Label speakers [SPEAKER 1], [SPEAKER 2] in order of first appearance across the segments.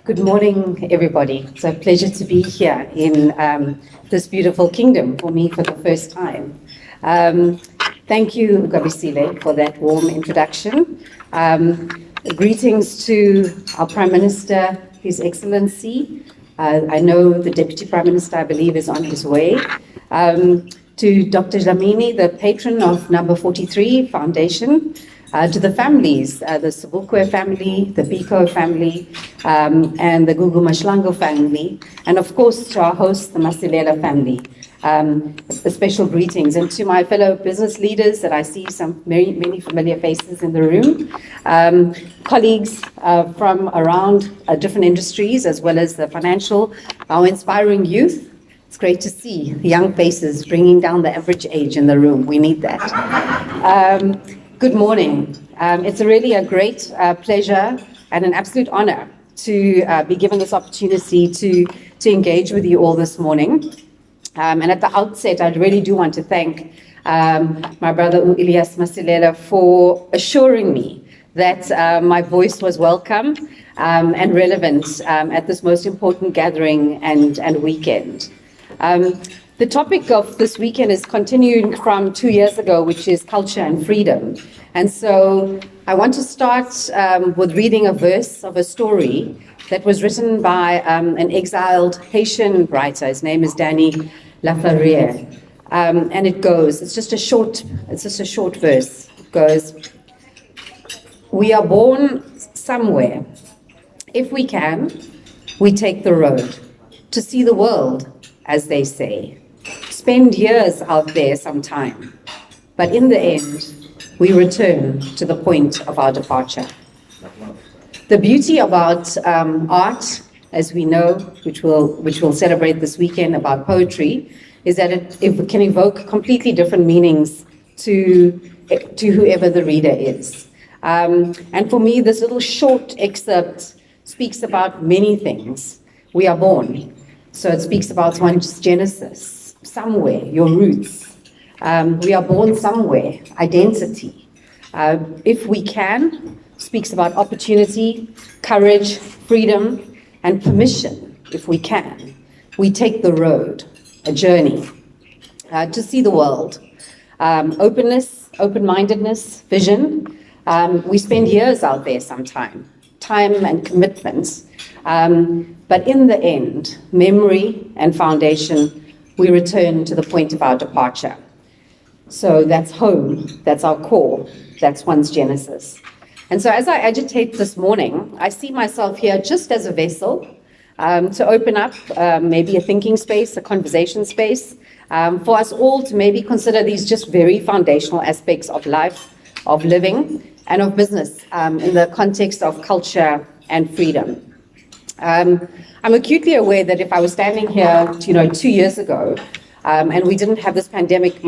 [SPEAKER 1] Good morning, everybody. It's a pleasure to be here in this beautiful kingdom for me for the first time. Thank you, Gabisile, for that warm introduction. Greetings to our Prime Minister, His Excellency. I know the Deputy Prime Minister, I believe, is on his way. To Dr. Dlamini, the patron of Number 43 Foundation. To the families, the Sobukwe family, the Biko family, and the Gugu Mashlango family, and of course to our host, the Masilela family. Special greetings, and to my fellow business leaders that I see some many familiar faces in the room, colleagues from around different industries as well as the financial, our inspiring youth. It's great to see the young faces bringing down the average age in the room. We need that. Good morning. It's really a great pleasure and an absolute honor to be given this opportunity to engage with you all this morning. And at the outset, I really do want to thank my brother Ilyas Masilela for assuring me that my voice was welcome and relevant at this most important gathering and weekend. The topic of this weekend is continuing from 2 years ago, which is culture and freedom. And so I want to start with reading a verse of a story that was written by an exiled Haitian writer. His name is Danny Laferriere. And it goes, it's just a short verse. It goes, "We are born somewhere. If we can, we take the road to see the world, as they say. Spend years out there sometime, but in the end, we return to the point of our departure." The beauty about art, as we know, which we'll celebrate this weekend, about poetry, is that it can evoke completely different meanings to whoever the reader is. And for me, this little short excerpt speaks about many things. We are born. So it speaks about one's genesis, somewhere, your roots. We are born somewhere, identity. If we can, speaks about opportunity, courage, freedom, and permission, if we can. We take the road, a journey, to see the world. Openness, open-mindedness, vision. We spend years out there sometime, time and commitments. But in the end, memory and foundation, we return to the point of our departure. So that's home, that's our core, that's one's genesis. And so as I agitate this morning, I see myself here just as a vessel to open up maybe a thinking space, a conversation space, for us all to maybe consider these just very foundational aspects of life, of living, and of business in the context of culture and freedom. I'm acutely aware that if I was standing here, 2 years ago, and we didn't have this pandemic,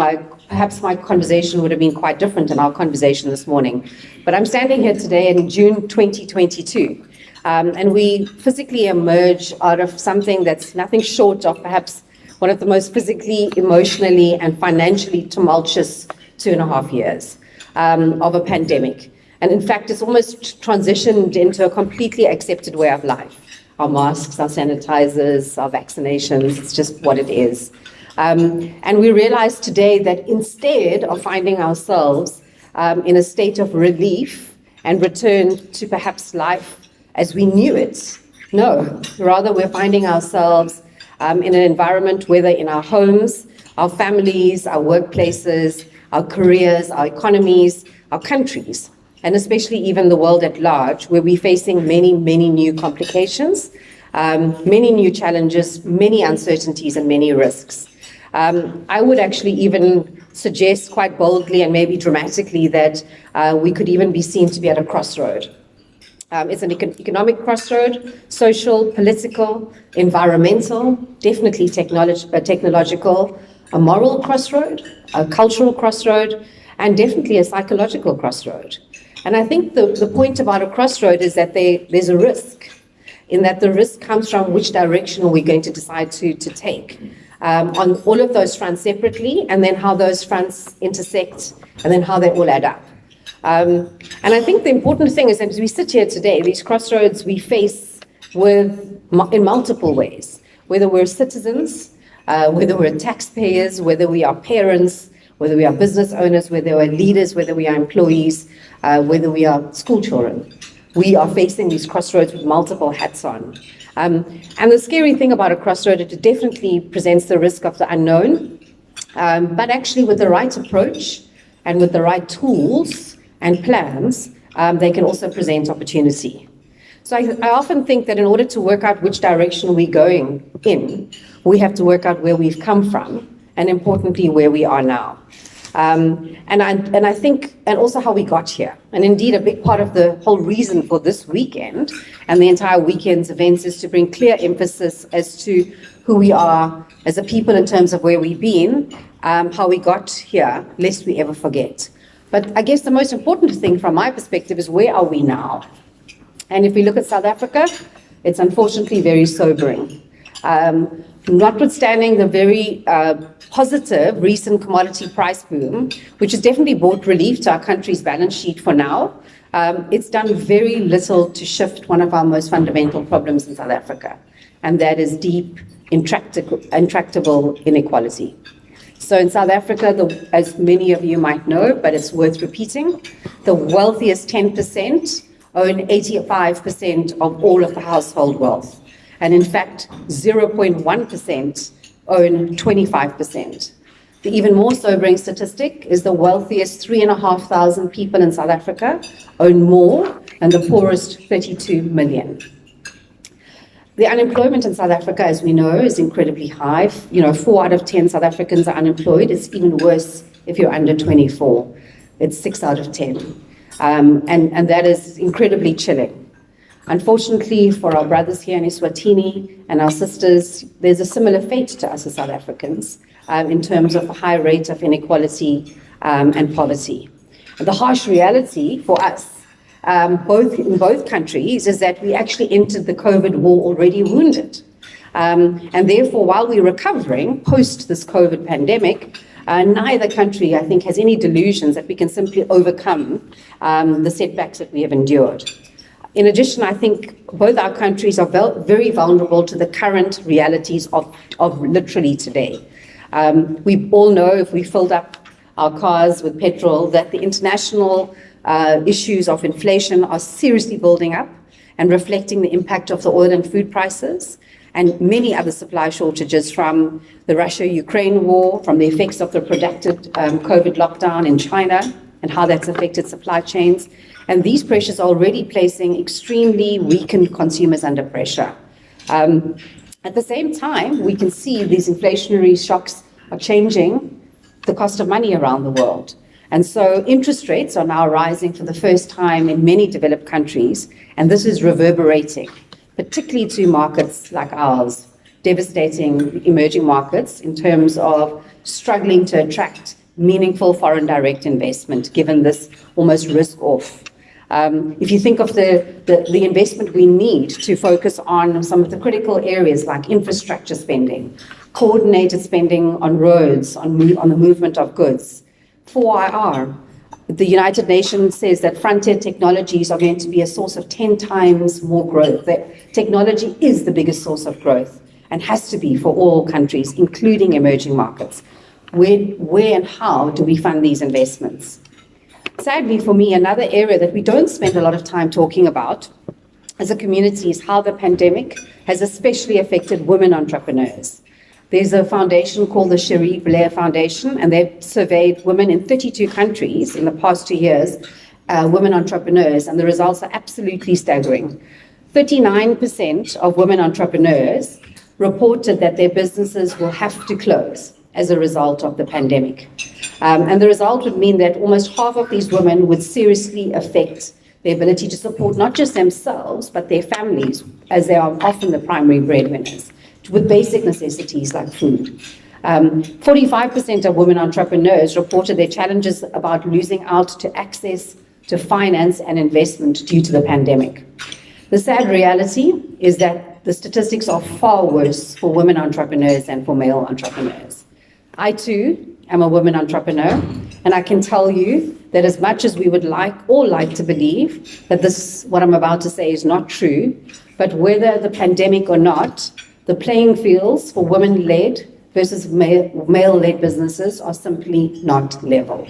[SPEAKER 1] perhaps my conversation would have been quite different in our conversation this morning. But I'm standing here today in June 2022, and we physically emerge out of something that's nothing short of perhaps one of the most physically, emotionally, and financially tumultuous 2.5 years of a pandemic. And in fact, it's almost transitioned into a completely accepted way of life. Our masks, our sanitizers, our vaccinations, it's just what it is. And we realize today that instead of finding ourselves in a state of relief and return to perhaps life as we knew it, no, rather we're finding ourselves in an environment, whether in our homes, our families, our workplaces, our careers, our economies, our countries, and especially even the world at large, where we're facing many new complications, many new challenges, many uncertainties, and many risks. I would actually even suggest quite boldly and maybe dramatically that we could even be seen to be at a crossroad. It's an economic crossroad, social, political, environmental, definitely technological, a moral crossroad, a cultural crossroad, and definitely a psychological crossroad. And I think the point about a crossroad is that there's a risk, in that the risk comes from which direction we're going to decide to take on all of those fronts separately, and then how those fronts intersect, and then how they all add up. And I think the important thing is that as we sit here today, these crossroads we face in multiple ways, whether we're citizens, whether we're taxpayers, whether we are parents, whether we are business owners, whether we're leaders, whether we are employees, whether we are school children. We are facing these crossroads with multiple hats on. And the scary thing about a crossroad, it definitely presents the risk of the unknown, but actually with the right approach and with the right tools and plans, they can also present opportunity. So I often think that in order to work out which direction we're going in, we have to work out where we've come from and importantly, where we are now. And I think, and also how we got here. And indeed, a big part of the whole reason for this weekend and the entire weekend's events is to bring clear emphasis as to who we are as a people in terms of where we've been, how we got here, lest we ever forget. But I guess the most important thing from my perspective is where are we now? And if we look at South Africa, it's unfortunately very sobering. Notwithstanding the very positive recent commodity price boom, which has definitely brought relief to our country's balance sheet for now, it's done very little to shift one of our most fundamental problems in South Africa, and that is deep, intractable inequality. So in South Africa, as many of you might know, but it's worth repeating, the wealthiest 10% own 85% of all of the household wealth. And in fact, 0.1% own 25%. The even more sobering statistic is the wealthiest 3,500 people in South Africa own more than the poorest 32 million. The unemployment in South Africa, as we know, is incredibly high. 4 out of 10 South Africans are unemployed. It's even worse if you're under 24. It's 6 out of 10. And that is incredibly chilling. Unfortunately, for our brothers here in Eswatini and our sisters, there's a similar fate to us as South Africans in terms of a high rate of inequality and poverty. The harsh reality for us, in both countries, is that we actually entered the COVID war already wounded. And therefore, while we're recovering post this COVID pandemic, neither country, I think, has any delusions that we can simply overcome the setbacks that we have endured. In addition, I think both our countries are very vulnerable to the current realities of literally today. We all know, if we filled up our cars with petrol, that the international issues of inflation are seriously building up and reflecting the impact of the oil and food prices and many other supply shortages from the Russia-Ukraine war, from the effects of the protracted COVID lockdown in China and how that's affected supply chains. And these pressures are already placing extremely weakened consumers under pressure. At the same time, we can see these inflationary shocks are changing the cost of money around the world. And so interest rates are now rising for the first time in many developed countries, and this is reverberating, particularly to markets like ours, devastating emerging markets in terms of struggling to attract meaningful foreign direct investment, given this almost risk-off. If you think of the investment we need to focus on some of the critical areas like infrastructure spending, coordinated spending on roads, on the movement of goods, 4IR, the United Nations says that frontier technologies are going to be a source of 10 times more growth. That technology is the biggest source of growth and has to be for all countries, including emerging markets. Where and how do we fund these investments? Sadly, for me, another area that we don't spend a lot of time talking about as a community is how the pandemic has especially affected women entrepreneurs. There's a foundation called the Cherie Blair Foundation, and they've surveyed women in 32 countries in the past 2 years, women entrepreneurs, and the results are absolutely staggering. 39% of women entrepreneurs reported that their businesses will have to close as a result of the pandemic. And the result would mean that almost half of these women would seriously affect their ability to support not just themselves, but their families, as they are often the primary breadwinners, with basic necessities like food. 45% of women entrepreneurs reported their challenges about losing out to access to finance and investment due to the pandemic. The sad reality is that the statistics are far worse for women entrepreneurs than for male entrepreneurs. I too am a woman entrepreneur, and I can tell you that as much as we would like to believe that what I'm about to say is not true, But whether the pandemic or not, the playing fields for women-led versus male-led businesses are simply not level.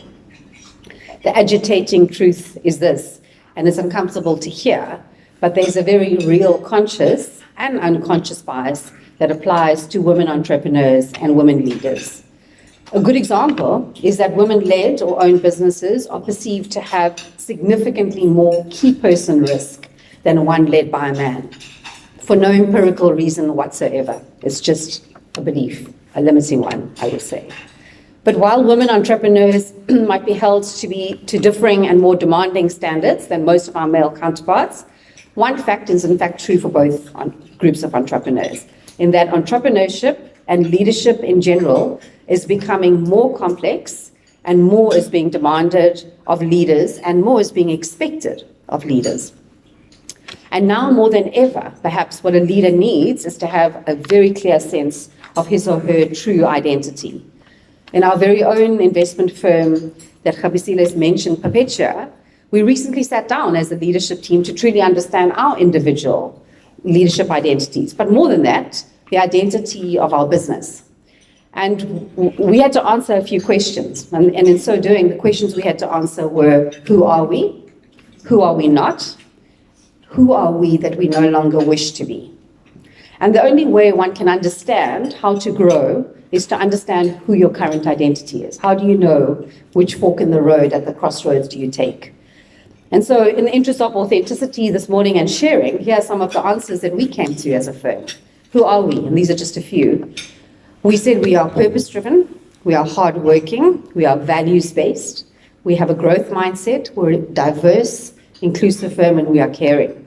[SPEAKER 1] The agitating truth is this, and it's uncomfortable to hear, but there's a very real conscious and unconscious bias that applies to women entrepreneurs and women leaders. A good example is that women-led or owned businesses are perceived to have significantly more key person risk than one led by a man, for no empirical reason whatsoever. It's just a belief, a limiting one, I would say. But while women entrepreneurs might be held to differing and more demanding standards than most of our male counterparts, one fact is in fact true for both groups of entrepreneurs, in that entrepreneurship and leadership in general is becoming more complex, and more is being demanded of leaders, and more is being expected of leaders. And now more than ever, perhaps what a leader needs is to have a very clear sense of his or her true identity. In our very own investment firm that Gabisile has mentioned, Perpetua, we recently sat down as a leadership team to truly understand our individual leadership identities, but more than that, the identity of our business. And we had to answer a few questions, and in so doing, the questions we had to answer were, who are we? Who are we not? Who are we that we no longer wish to be? And the only way one can understand how to grow is to understand who your current identity is. How do you know which fork in the road at the crossroads do you take? And so in the interest of authenticity this morning and sharing, here are some of the answers that we came to as a firm. Who are we? And these are just a few. We said we are purpose-driven, we are hardworking, we are values-based, we have a growth mindset, we're a diverse, inclusive firm, and we are caring.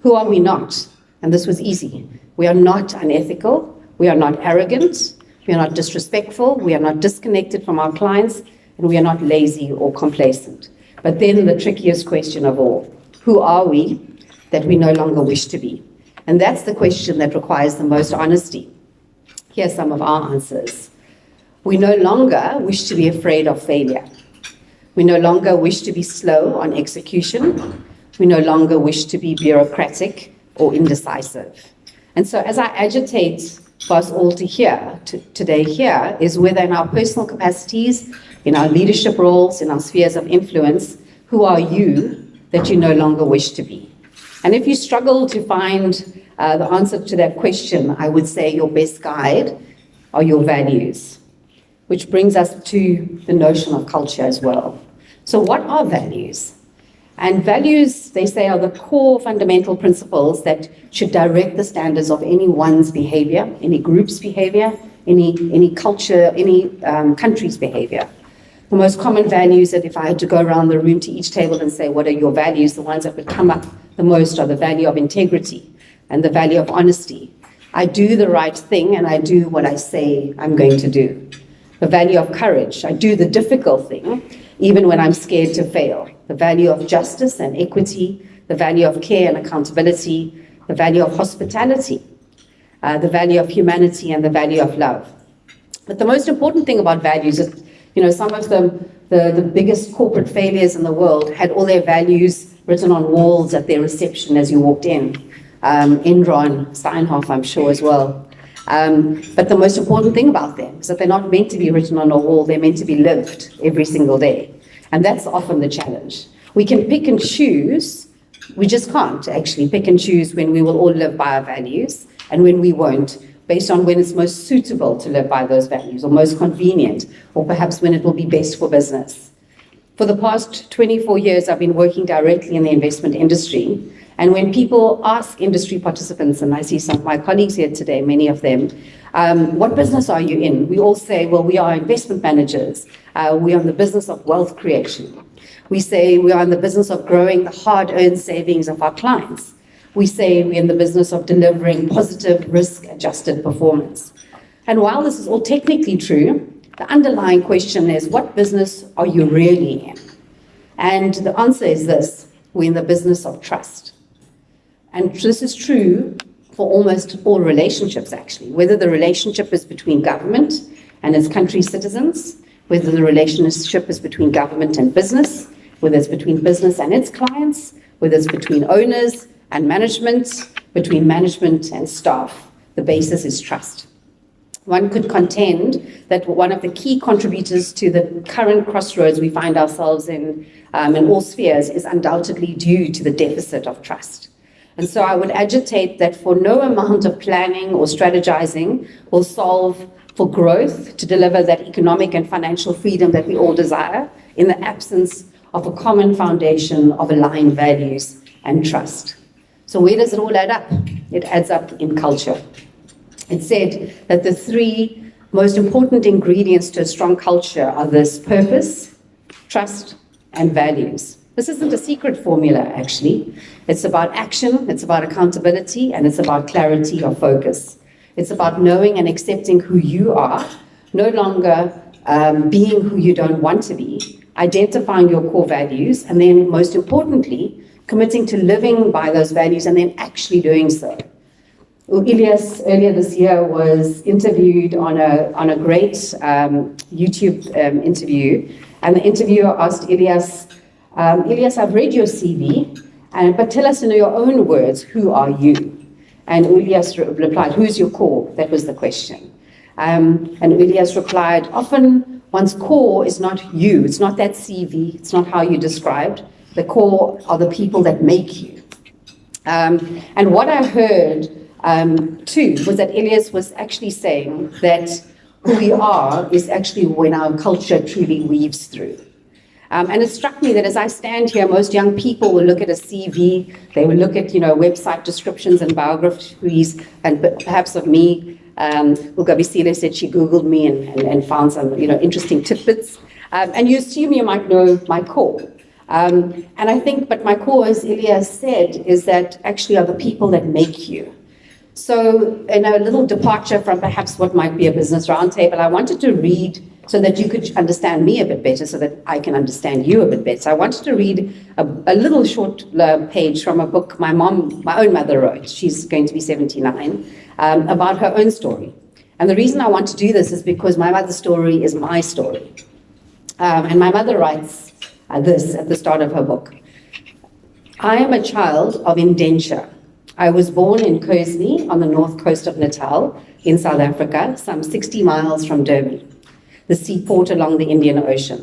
[SPEAKER 1] Who are we not? And this was easy. We are not unethical, we are not arrogant, we are not disrespectful, we are not disconnected from our clients, and we are not lazy or complacent. But then the trickiest question of all, who are we that we no longer wish to be? And that's the question that requires the most honesty. Here are some of our answers. We no longer wish to be afraid of failure. We no longer wish to be slow on execution. We no longer wish to be bureaucratic or indecisive. And so as I agitate for us all to hear today here is whether in our personal capacities, in our leadership roles, in our spheres of influence, who are you that you no longer wish to be? And if you struggle to find the answer to that question, I would say your best guide are your values, which brings us to the notion of culture as well. So what are values? And values, they say, are the core fundamental principles that should direct the standards of anyone's behavior, any group's behavior, any culture, any country's behavior. The most common values that if I had to go around the room to each table and say, what are your values? The ones that would come up the most are the value of integrity and the value of honesty. I do the right thing and I do what I say I'm going to do. The value of courage. I do the difficult thing even when I'm scared to fail. The value of justice and equity, the value of care and accountability, the value of hospitality, the value of humanity, and the value of love. But the most important thing about values is, some of the biggest corporate failures in the world had all their values written on walls at their reception as you walked in. Enron, Steinhoff, I'm sure as well. But the most important thing about them is that they're not meant to be written on a wall, they're meant to be lived every single day. And that's often the challenge. We can pick and choose, we just can't actually pick and choose when we will all live by our values and when we won't, based on when it's most suitable to live by those values, or most convenient, or perhaps when it will be best for business. For the past 24 years, I've been working directly in the investment industry. And when people ask industry participants, and I see some of my colleagues here today, many of them, what business are you in? We all say, well, we are investment managers. We are in the business of wealth creation. We say we are in the business of growing the hard-earned savings of our clients. We say we're in the business of delivering positive risk-adjusted performance. And while this is all technically true, the underlying question is, what business are you really in? And the answer is this: we're in the business of trust. And this is true for almost all relationships, actually, whether the relationship is between government and its country citizens, whether the relationship is between government and business, whether it's between business and its clients, whether it's between owners and management, between management and staff, the basis is trust. One could contend that one of the key contributors to the current crossroads we find ourselves in all spheres is undoubtedly due to the deficit of trust. And so I would agitate that for no amount of planning or strategizing will solve for growth to deliver that economic and financial freedom that we all desire in the absence of a common foundation of aligned values and trust. So where does it all add up? It adds up in culture. It's said that the three most important ingredients to a strong culture are this: purpose, trust, and values. This isn't a secret formula, actually. It's about action, it's about accountability, and it's about clarity of focus. It's about knowing and accepting who you are, no longer being who you don't want to be, identifying your core values, and then, most importantly, committing to living by those values and then actually doing so. Ilyas, earlier this year, was interviewed on a great YouTube interview, and the interviewer asked Ilyas, Ilyas, I've read your CV, but tell us in your own words, who are you? And Ilyas replied, who's your core? That was the question. And Ilyas replied, often one's core is not you, it's not that CV, it's not how you described. The core are the people that make you. And what I heard too was that Ilyas was actually saying that who we are is actually when our culture truly weaves through. And it struck me that as I stand here, most young people will look at a CV, they will look at website descriptions and biographies, and perhaps of me. Ugabisile said she Googled me and found some interesting tidbits. And you assume you might know my core. And I think, but my core, as Ilyas said, is that actually are the people that make you. So in a little departure from perhaps what might be a business roundtable, I wanted to read so that you could understand me a bit better, so that I can understand you a bit better. So I wanted to read a little short page from a book my own mother wrote. She's going to be 79, about her own story. And the reason I want to do this is because my mother's story is my story. And my mother writes this at the start of her book. I am a child of indenture. I was born in Kersney on the north coast of Natal in South Africa, some 60 miles from Durban, the seaport along the Indian Ocean.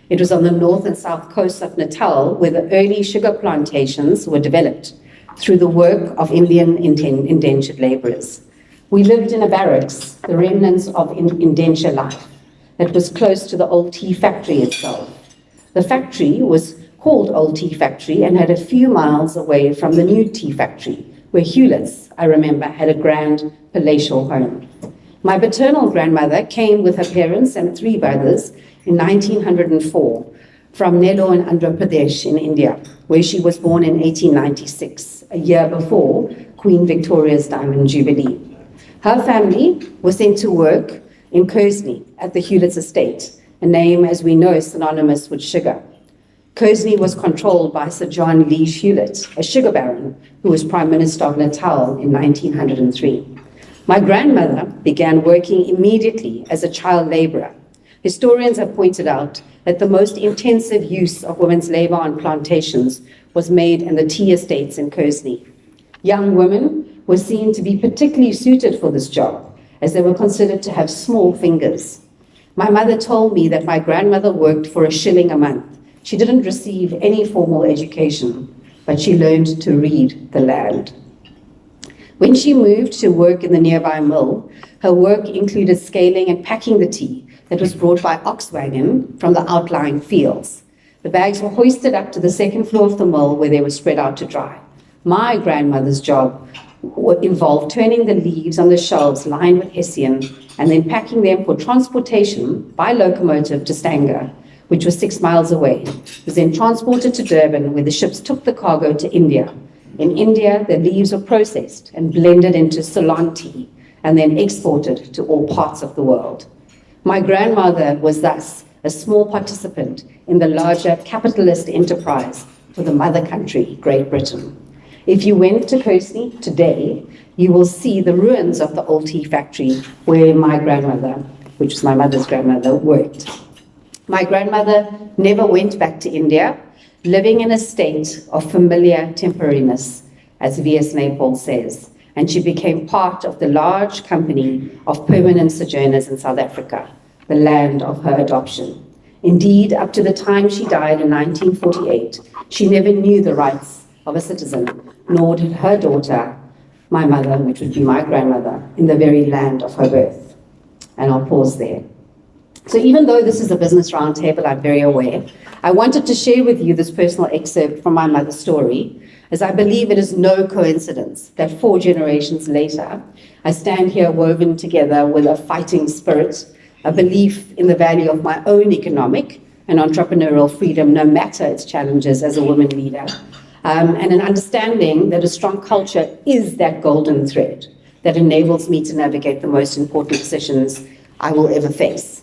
[SPEAKER 1] It was on the north and south coast of Natal where the early sugar plantations were developed through the work of Indian indentured laborers. We lived in a barracks, the remnants of indenture life, that was close to the old tea factory itself. The factory was called Old Tea Factory and had a few miles away from the new tea factory, where Hewlett's, I remember, had a grand palatial home. My paternal grandmother came with her parents and three brothers in 1904 from Nellore in Andhra Pradesh in India, where she was born in 1896, a year before Queen Victoria's Diamond Jubilee. Her family was sent to work in Kersney at the Hewlett's estate, a name, as we know, is synonymous with sugar. Kersney was controlled by Sir John Leach Hewlett, a sugar baron who was Prime Minister of Natal in 1903. My grandmother began working immediately as a child laborer. Historians have pointed out that the most intensive use of women's labor on plantations was made in the tea estates in Kersney. Young women were seen to be particularly suited for this job, as they were considered to have small fingers. My mother told me that my grandmother worked for a shilling a month. She didn't receive any formal education, but she learned to read the land. When she moved to work in the nearby mill, her work included scaling and packing the tea that was brought by ox wagon from the outlying fields. The bags were hoisted up to the second floor of the mill where they were spread out to dry. My grandmother's job involved turning the leaves on the shelves lined with hessian and then packing them for transportation by locomotive to Stanger, which was 6 miles away. It was then transported to Durban, where the ships took the cargo to India. In India, the leaves were processed and blended into Ceylon tea and then exported to all parts of the world. My grandmother was thus a small participant in the larger capitalist enterprise for the mother country, Great Britain. If you went to Kersney today, you will see the ruins of the old tea factory where my grandmother, which was my mother's grandmother, worked. My grandmother never went back to India, living in a state of familiar temporariness, as V.S. Naipaul says, and she became part of the large company of permanent sojourners in South Africa, the land of her adoption. Indeed, up to the time she died in 1948, she never knew the rights of a citizen, nor did her daughter, my mother, which would be my grandmother, in the very land of her birth. And I'll pause there. So even though this is a business roundtable, I'm very aware, I wanted to share with you this personal excerpt from my mother's story, as I believe it is no coincidence that 4 generations later, I stand here woven together with a fighting spirit, a belief in the value of my own economic and entrepreneurial freedom, no matter its challenges as a woman leader, and an understanding that a strong culture is that golden thread that enables me to navigate the most important decisions I will ever face.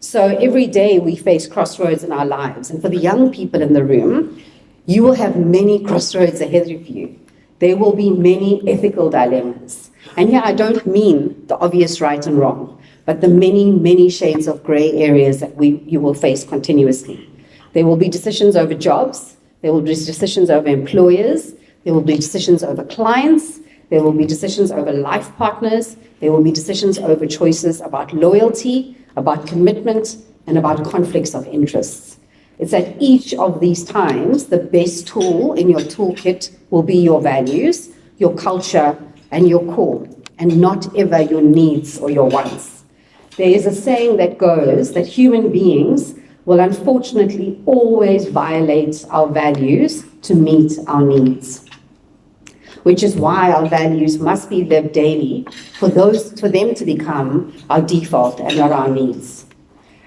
[SPEAKER 1] So every day we face crossroads in our lives, and for the young people in the room, you will have many crossroads ahead of you. There will be many ethical dilemmas. And here I don't mean the obvious right and wrong, but the many, many shades of gray areas that you will face continuously. There will be decisions over jobs, there will be decisions over employers, there will be decisions over clients, there will be decisions over life partners, there will be decisions over choices about loyalty, about commitment, and about conflicts of interests. It's at each of these times the best tool in your toolkit will be your values, your culture, and your core, and not ever your needs or your wants. There is a saying that goes that human beings will unfortunately always violate our values to meet our needs, which is why our values must be lived daily for them to become our default and not our needs.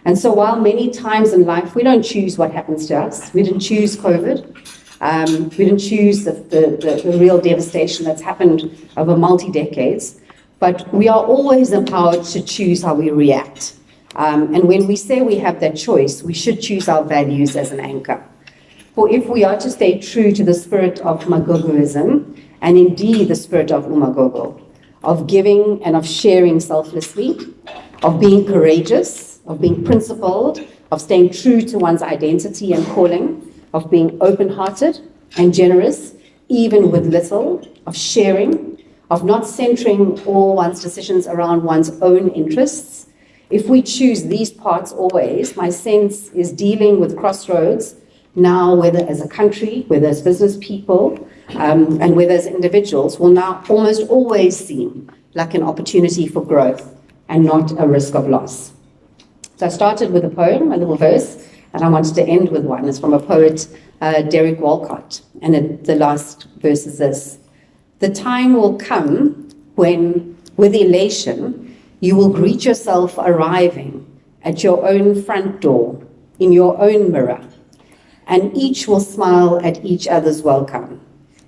[SPEAKER 1] And so while many times in life we don't choose what happens to us, we didn't choose COVID, we didn't choose the real devastation that's happened over multi-decades, but we are always empowered to choose how we react. And when we say we have that choice, we should choose our values as an anchor. For if we are to stay true to the spirit of Magogoism, and indeed the spirit of Umagogo, of giving and of sharing selflessly, of being courageous, of being principled, of staying true to one's identity and calling, of being open-hearted and generous, even with little, of sharing, of not centering all one's decisions around one's own interests. If we choose these parts always, my sense is dealing with crossroads now, whether as a country, whether as business people, and whether as individuals, will now almost always seem like an opportunity for growth and not a risk of loss. So I started with a poem, a little verse, and I wanted to end with one. It's from a poet, Derek Walcott, and the last verse is this: "The time will come when, with elation, you will greet yourself arriving at your own front door, in your own mirror, and each will smile at each other's welcome.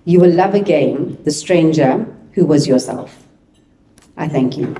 [SPEAKER 1] You will love again the stranger who was yourself." I thank you.